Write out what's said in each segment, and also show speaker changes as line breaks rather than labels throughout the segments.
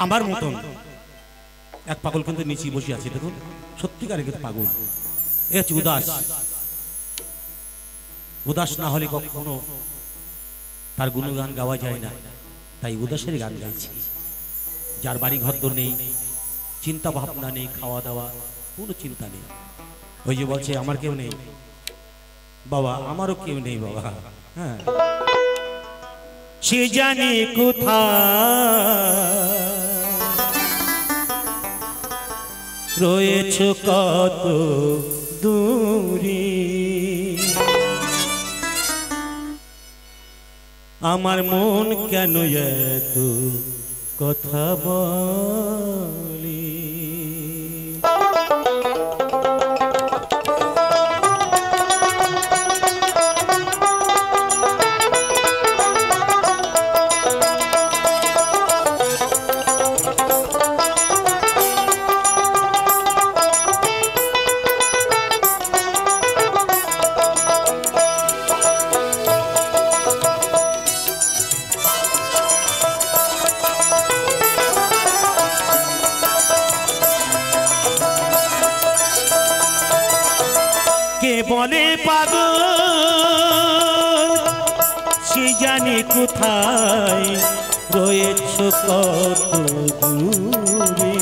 আমার মতন এক পাগল কিন্তু নিচে বসে আছে, দেখুন সত্যিকারের কিন্তু পাগল। এ হচ্ছে উদাস। উদাস না হলে কখনো তার গুণগান গাওয়া যায় না, তাই উদাসের গান গাইছি। যার বাড়ি ঘর নেই, চিন্তা ভাবনা নেই, খাওয়া দাওয়া কোনো চিন্তা নেই, ওই যে বলছে আমার কেউ নেই বাবা, আমারও কেউ নেই বাবা। হ্যাঁ, সে জানে কোথায় রয়েছ কত দূরে, আমার মন কেন এত কথা বলে। কে বলে পাগল সে জানে কোথায় রয়েছ কত দূরে,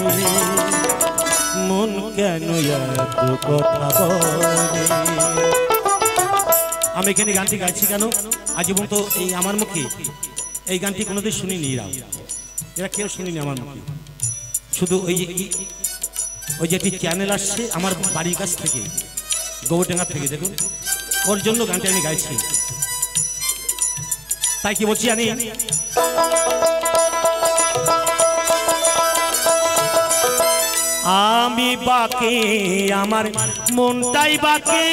মন কেন এত কথা বলে। আমি এখানে গানটি গাইছি কেন, আজীবন তো এই আমার মুখে এই গানটি কোনোদিন শুনিনি, এরা কেউ শুনিনি আমার মুখে। শুধু ওই যে একটি চ্যানেল আসছে আমার বাড়ির কাছ থেকে, গোবরডাঙ্গা থেকে, দেখুন ওর জন্য গানটা আমি গাইছি। তাই কি বলছি জানি, আমি বাকে আমার মনটাই বাকে,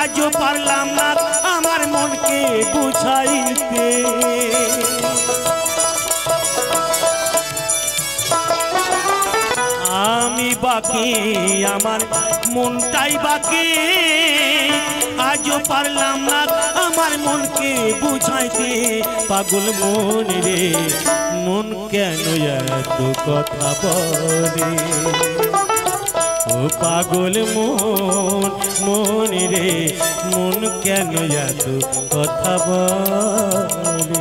আজও পারলাম না আমার মনকে বুঝাইতে। আমি বাকি আমার মনটাই বাকি, আজও পারলাম না আমার মনকে বুঝাইতে। পাগল মন রে মন কেন এত কথা বলে, ও পাগল মন মন রে মন কেন এত কথা বলে।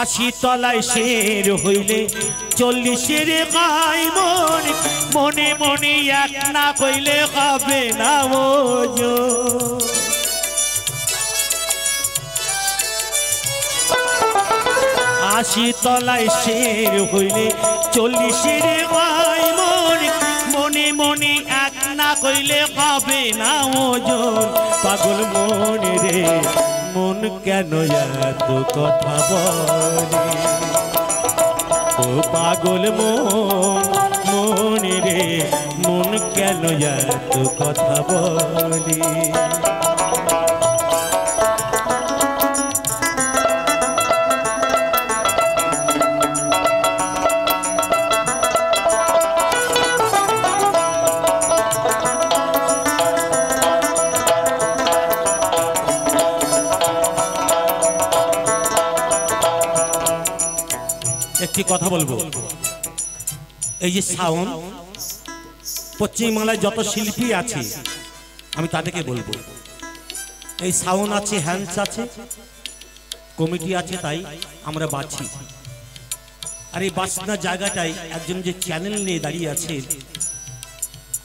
আশি তলায় শের হইলে 40 গাই মন, মনে মনে এক না কইলে হবে না ওজন। আশি তলায় শের হইলে 40 গাই মন, মনে মনে এক না কইলে হবে না ওজন। পাগল মন রে মন কেন এত কথা বলে, ও পাগল মন মন রে মন কেন এত কথা বলে। একটি কথা বলবো, এই যে সাউন্ড পশ্চিমবাংলায় যত শিল্পী আছে আমি তাদেরকে বলবো, এই সাউন্ড আছে, হ্যান্ডস আছে, কমিটি আছে, তাই আমরা বাঁচি। আর এই বাঁচনার জায়গাটাই একজন যে চ্যানেল নিয়ে দাঁড়িয়ে আছে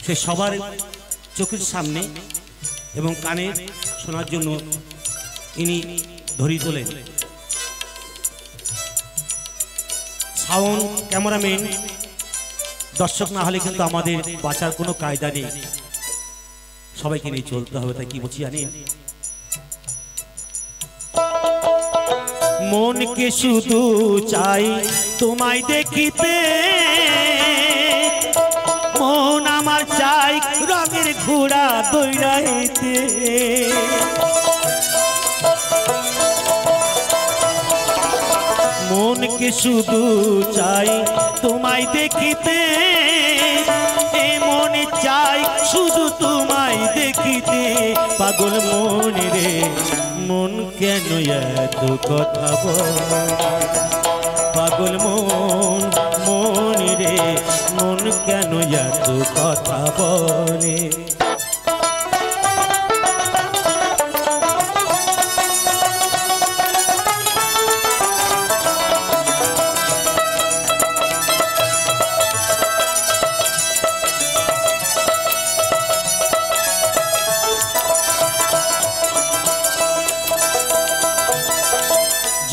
সে সবার চোখের সামনে এবং কানে শোনার জন্য ইনি ধরি তোলেন। সাউন্ড ক্যামেরাম্যান দর্শক না হলে কিন্তু আমাদের বাঁচার কোনো কায়দা নেই, সবাইকে নিয়ে চলতে হবে। তাই কি বলছি জানি, মনকে শুধু চাই তোমায় দেখিতে, মন আমার চাই রঙের ঘোড়া দৌড়াইতে। মনকে শুধু চাই তোমায় দেখিতে, এ মনে চাই শুধু তোমায় দেখিতে। পাগল মন রে মন কেন এত কথা বলে, পাগল মন মন রে মন কেন এত কথা বলে।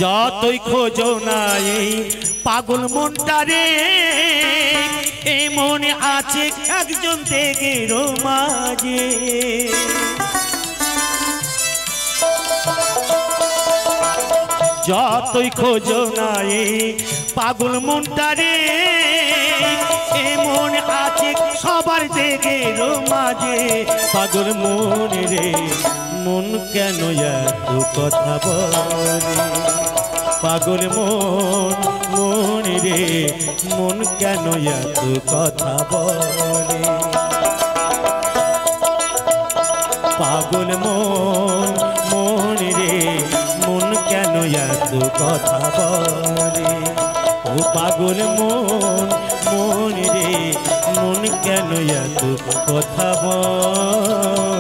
যতই খোঁজো না এই পাগল মনটারে, এ মনে আছে একজন দেখের মাঝে। যতই খোঁজো না এই পাগল মনটারে, এ মনে আছে সবার দেখের মাঝে। পাগল মন রে মন কেন এত কথা বলে, পাগল মন মন রে মন কেন এত কথা বলে। পাগল মন মন রে মন কেন এত কথা বলে। ও পাগল মন মন রে মন কেন এত কথা বলে।